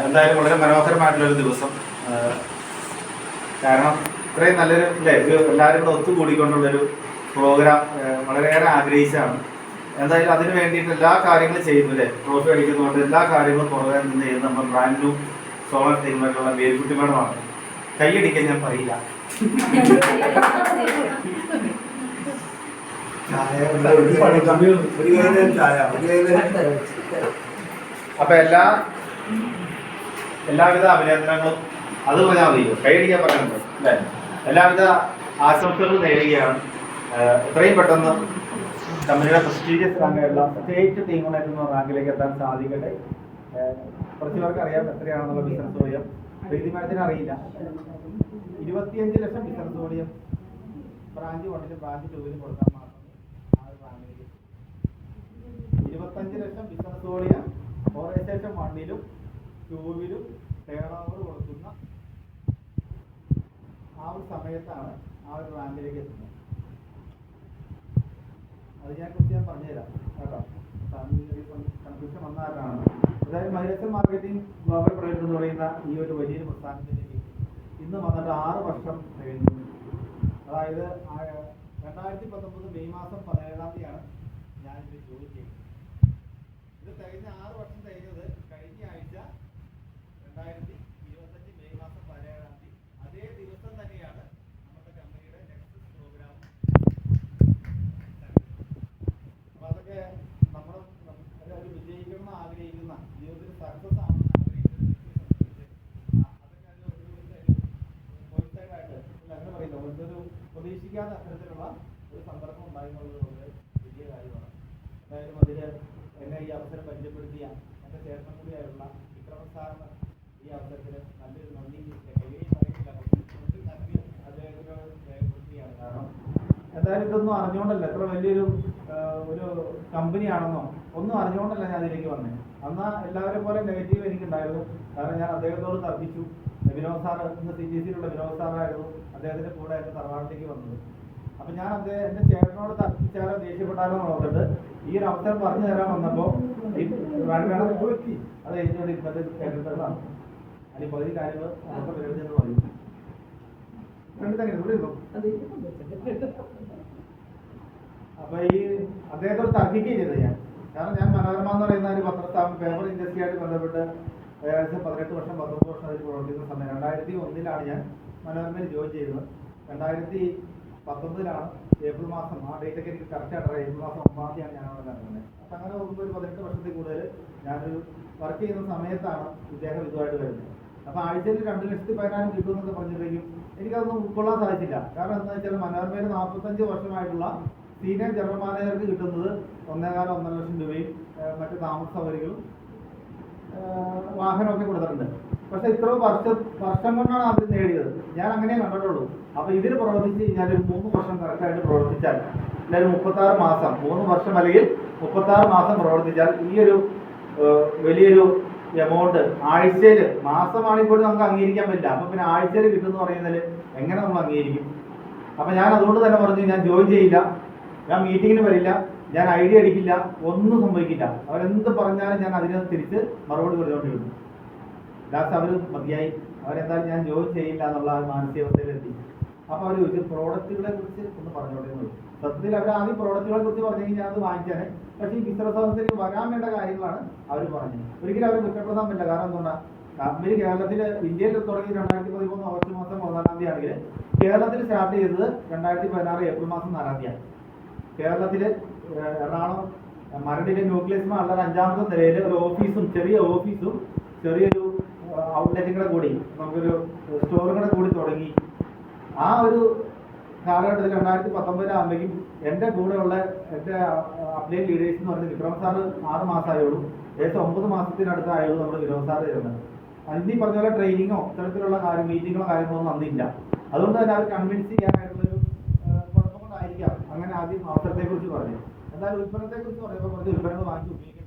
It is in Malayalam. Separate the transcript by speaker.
Speaker 1: എന്തായാലും വളരെ മനോഹരമായിട്ടുള്ളൊരു ദിവസം. കാരണം ഇത്രയും നല്ലൊരു എല്ലാവരും കൂടെ ഒത്തുകൂടിക്കൊണ്ടുള്ളൊരു പ്രോഗ്രാം വളരെയേറെ ആഗ്രഹിച്ചാണ്. എന്തായാലും അതിന് വേണ്ടിയിട്ട് എല്ലാ കാര്യങ്ങളും ചെയ്യുന്നു അല്ലേ. ട്രോഫി അടിക്കുന്നതുകൊണ്ട് എല്ലാ കാര്യങ്ങളും പുറകെ നിന്ന് ചെയ്യുന്ന നമ്മൾ ബ്രാൻഡ് ന്യൂ സോളർ ടീമിലുള്ള മേരിക്കുട്ടി മേഡമാണ്. കൈയടിക്കാൻ ഞാൻ പറയില്ല. അപ്പൊ എല്ലാവിധ അഭിനന്ദനങ്ങളും അത് പറഞ്ഞാൽ മതിയോ, കൈയടിക്കാൻ പറയുന്നുണ്ട് അല്ലേ. എല്ലാവിധ ആശംസകളും നേടുകയാണ്. എത്രയും പെട്ടെന്ന് കമ്പനിയുടെ പ്രസ്റ്റീജിയസ് റാങ്കായുള്ള സ്റ്റേറ്റ് ടീമുകളായിട്ടുള്ള റാങ്കിലേക്ക് എത്താൻ സാധിക്കട്ടെ. കുറച്ച് പേർക്ക് അറിയാം എത്രയാണെന്നുള്ള ബിസിനസ് വോളിയം. പ്രീതി മാഡത്തിന് അറിയില്ല. 25 ലക്ഷം ബിസിനസ് വോളിയം ബ്രാഞ്ച് 1-ലും ബ്രാഞ്ച് 2-ലും കൊടുക്കാൻ മാത്രമേ ആ ഒരു റാങ്കിലേക്ക്. 25 ലക്ഷം ബിസിനസ് വോളിയം ഓർഗനൈസേഷൻ 1-ലും 2-ലും ടേൺ ഓവർ കൊടുക്കുന്ന ആ ഒരു സമയത്താണ് ആ ഒരു റാങ്കിലേക്ക് എത്തുന്നത്. അത് ഞാൻ പറഞ്ഞുതരാം കേട്ടോ. കൺഫ്യൂഷൻ വന്നാലാണ്. അതായത് മൈലക്ഷൻ മാർക്കറ്റിംഗ് ഗ്ലോബൽ പ്രൈവറ്റ് എന്ന് പറയുന്ന ഈ ഒരു വലിയൊരു പ്രസ്ഥാനത്തിലേക്ക് ഇന്ന് വന്നിട്ട് 6 വർഷം കഴിഞ്ഞു. അതായത് 2019 മെയ് മാസം 17-ാം തീയതിയാണ് ഞാനിത് ജോലി ചെയ്യുന്നത്. ഇത് കഴിഞ്ഞ 6 വർഷം കഴിഞ്ഞത് കഴിഞ്ഞ ആഴ്ച 2025 മെയ് മാസം 17-ാം തീയതി. അതേ ദിവസം തന്നെയാണ് നമ്മുടെ കമ്പനിയുടെ നെക്സ്റ്റ് പ്രോഗ്രാം. അപ്പോൾ അതൊക്കെ നമ്മൾ വിജയിക്കണം ആഗ്രഹിക്കുന്ന ജീവിതത്തിൽ സക്സസ് ആണെന്ന് ആഗ്രഹിക്കുന്ന അതൊക്കെ അങ്ങനെ പറയുന്നത് ഒരു പ്രതീക്ഷിക്കാത്ത അത്തരത്തിലുള്ള ഒരു സന്ദർഭം ഉണ്ടായിരുന്നത് വളരെ വലിയ കാര്യമാണ്. എന്തായാലും അതിൽ എന്നെ ഈ അവസരം പരിചയപ്പെടുത്തിയ എൻ്റെ ചേട്ടൻ കൂടിയായുള്ള വിക്രമൻ സാറിന് ഈ അവസരത്തിൽ നല്ലൊരു നന്ദി അദ്ദേഹത്തിനോട് രേഖപ്പെടുത്തുകയാണ്. കാരണം എന്തായാലും ഇതൊന്നും അറിഞ്ഞുകൊണ്ടല്ല, എത്ര വലിയൊരു ഒരു കമ്പനിയാണെന്നോ ഒന്നും അറിഞ്ഞുകൊണ്ടല്ല ഞാൻ അതിലേക്ക് വന്നത്. അന്ന് എല്ലാവരെ പോലെ നെഗറ്റീവ് എനിക്കുണ്ടായിരുന്നു. കാരണം ഞാൻ അദ്ദേഹത്തോട് തർക്കിച്ചു. വിനോദ് സാർ ഇന്ന് CGCയിലുള്ള വിനോദ് സാറായിരുന്നു അദ്ദേഹത്തിൻ്റെ കൂടെ എൻ്റെ തറവാട്ടിലേക്ക് വന്നത്. അപ്പം ഞാൻ എൻ്റെ ചേട്ടനോട് തർക്കിച്ചാലോ ദേഷ്യപ്പെട്ടാലോ നോക്കിട്ട് ഈ ഒരു അവസരം പറഞ്ഞു തരാൻ വന്നപ്പോൾ അത് കഴിഞ്ഞുകൊണ്ട് ഇന്നത്തെ കേട്ടിട്ടുള്ളതാണ്. അതിൽ പകുതി കാര്യങ്ങൾ നമുക്ക് വരുന്നതെന്ന് പറയും. അപ്പൊ ഈ അദ്ദേഹത്തോട് തർക്കിക്കുകയും ചെയ്തത് ഞാൻ. കാരണം ഞാൻ മനോരമ എന്ന് പറയുന്ന ഒരു പത്രസ്ഥാപനം പേപ്പർ ഇൻഡസ്ട്രിയായിട്ട് ബന്ധപ്പെട്ട് ഏകദേശം 18 വർഷം 19 വർഷം അതിൽ പ്രവർത്തിക്കുന്ന സമയം 2001-ലാണ് ഞാൻ മനോരമയിൽ ജോയിൻ ചെയ്തത്. 2019-ലാണ് ഏപ്രിൽ മാസം, ആ ഡേറ്റൊക്കെ എനിക്ക് കറക്റ്റായിട്ട് ഏപ്രിൽ മാസം 9-ാം തീയതിയാണ് ഞാൻ അവിടെ നടക്കുന്നത്. അപ്പം അങ്ങനെ നോക്കുമ്പോൾ ഒരു 18 വർഷത്തിൽ കൂടുതൽ ഞാനൊരു വർക്ക് ചെയ്യുന്ന സമയത്താണ് ഇദ്ദേഹം ഇതുമായിട്ട് വരുന്നത്. അപ്പോൾ ആഴ്ചയിൽ 2,14,000 കിട്ടുമെന്നൊക്കെ പറഞ്ഞപ്പോഴേക്കും എനിക്കതൊന്നും ഉൾക്കൊള്ളാൻ സാധിച്ചില്ല. കാരണം എന്താ വെച്ചാൽ മനോരമയിൽ 45 വർഷമായിട്ടുള്ള സീനിയർ ജനറൽ മാനേജർക്ക് കിട്ടുന്നത് 1.25 ലക്ഷം രൂപയും മറ്റ് താമസ സൗകര്യങ്ങളും വാഹനമൊക്കെ കൊടുത്തിട്ടുണ്ട്. പക്ഷെ ഇത്ര വർഷം കൊണ്ടാണ് അവർ നേടിയത്. ഞാൻ അങ്ങനെ കണ്ടിട്ടുള്ളൂ. അപ്പോൾ ഇതിൽ പ്രവർത്തിച്ച് കഴിഞ്ഞാൽ ഒരു 3 വർഷം കറക്റ്റായിട്ട് പ്രവർത്തിച്ചാൽ, അല്ലെങ്കിൽ 36 മാസം, 3 വർഷം അല്ലെങ്കിൽ 36 മാസം പ്രവർത്തിച്ചാൽ ഈ ഒരു വലിയൊരു എമൗണ്ട് ആഴ്ചയിൽ, മാസമാണെങ്കിൽ നമുക്ക് അംഗീകരിക്കാൻ പറ്റില്ല. അപ്പം പിന്നെ ആഴ്ചയിൽ കിട്ടുമെന്ന് പറയുന്നതിൽ എങ്ങനെ നമ്മൾ അംഗീകരിക്കും? അപ്പം ഞാൻ അതുകൊണ്ട് തന്നെ പറഞ്ഞു, ഞാൻ ജോയിൻ ചെയ്യില്ല, ഞാൻ മീറ്റിങ്ങിന് വരില്ല, ഞാൻ ഐഡിയ അടിക്കില്ല, ഒന്നും സംഭവിക്കില്ല. അവരെന്ത് പറഞ്ഞാലും ഞാൻ അതിന് തിരിച്ച് മറുപടി പറഞ്ഞുകൊണ്ടിരുന്നു. ലാസ്റ്റ് അവർ മതിയായി, അവരെന്തായാലും ഞാൻ ജോയിൻ ചെയ്യില്ല എന്നുള്ള മാനസികാവസ്ഥയിലെത്തി. അപ്പോൾ അവർ ചോദിച്ചു പ്രോഡക്റ്റുകളെ കുറിച്ച് ഒന്ന് പറഞ്ഞോട്ടെന്ന് ചോദിച്ചു. സത്യത്തിൽ അവർ ആദ്യം പ്രോഡക്റ്റുകളെ കുറിച്ച് പറഞ്ഞെങ്കിൽ ഞാൻ അത് വാങ്ങിച്ചാണ്. പക്ഷേ ഈ ബിസിനസ് അവസ്ഥയിൽ വരാൻ വേണ്ട കാര്യങ്ങളാണ് അവർ പറഞ്ഞത്. ഒരിക്കലും അവർ കുറ്റപ്പെടുത്താൻ പറ്റില്ല. കാരണം എന്തുകൊണ്ടാണ്, കമ്പനി കേരളത്തിൽ, ഇന്ത്യയിൽ തുടങ്ങി 2013 ഓഗസ്റ്റ് മാസം 14-ാം തീയതി ആണെങ്കിൽ കേരളത്തിൽ സ്റ്റാർട്ട് ചെയ്തത് 2016 ഏപ്രിൽ മാസം 4-ാം തീയതിയാണ്. കേരളത്തിൽ എറണാകുളം മരടിലെ ന്യൂക്ലിയസ് മാളിലെ 5-ാമത്തെ നിലയിൽ ഒരു ഓഫീസും ചെറിയൊരു ഔട്ട്ലെറ്റും കൂടെ കൂടി, നമുക്കൊരു സ്റ്റോറും കൂടെ കൂടി തുടങ്ങി. ആ ഒരു കാലഘട്ടത്തിൽ 2019 എൻ്റെ കൂടെയുള്ള എൻ്റെ അപ്ലൈൻ ലീഡേഴ്സ് എന്ന് പറഞ്ഞ വിക്രം സാറ് 6 മാസമായുള്ളൂ. ഏകദേശം 9 മാസത്തിനടുത്തായുള്ളൂ നമ്മുടെ വിനോദ് സാറ് ചേർന്നത്. അന്നീ പറഞ്ഞ പോലെ ട്രെയിനിങ്ങോ ഇത്തരത്തിലുള്ള മീറ്റിങ്ങോ കാര്യങ്ങളൊന്നും അന്നില്ല. അതുകൊണ്ട് തന്നെ അവർ കൺവിൻസ് ചെയ്യാനായിട്ടുള്ളൊരു കുഴപ്പം കൊണ്ടായിരിക്കാം അങ്ങനെ ആദ്യം അവസരത്തെക്കുറിച്ച് പറഞ്ഞു. എന്തായാലും ഉൽപ്പന്നത്തെക്കുറിച്ച് പറയുമ്പോൾ കുറച്ച് ഉൽപ്പന്നങ്ങൾ വാങ്ങിച്ച് ഉപയോഗിക്കുന്നത്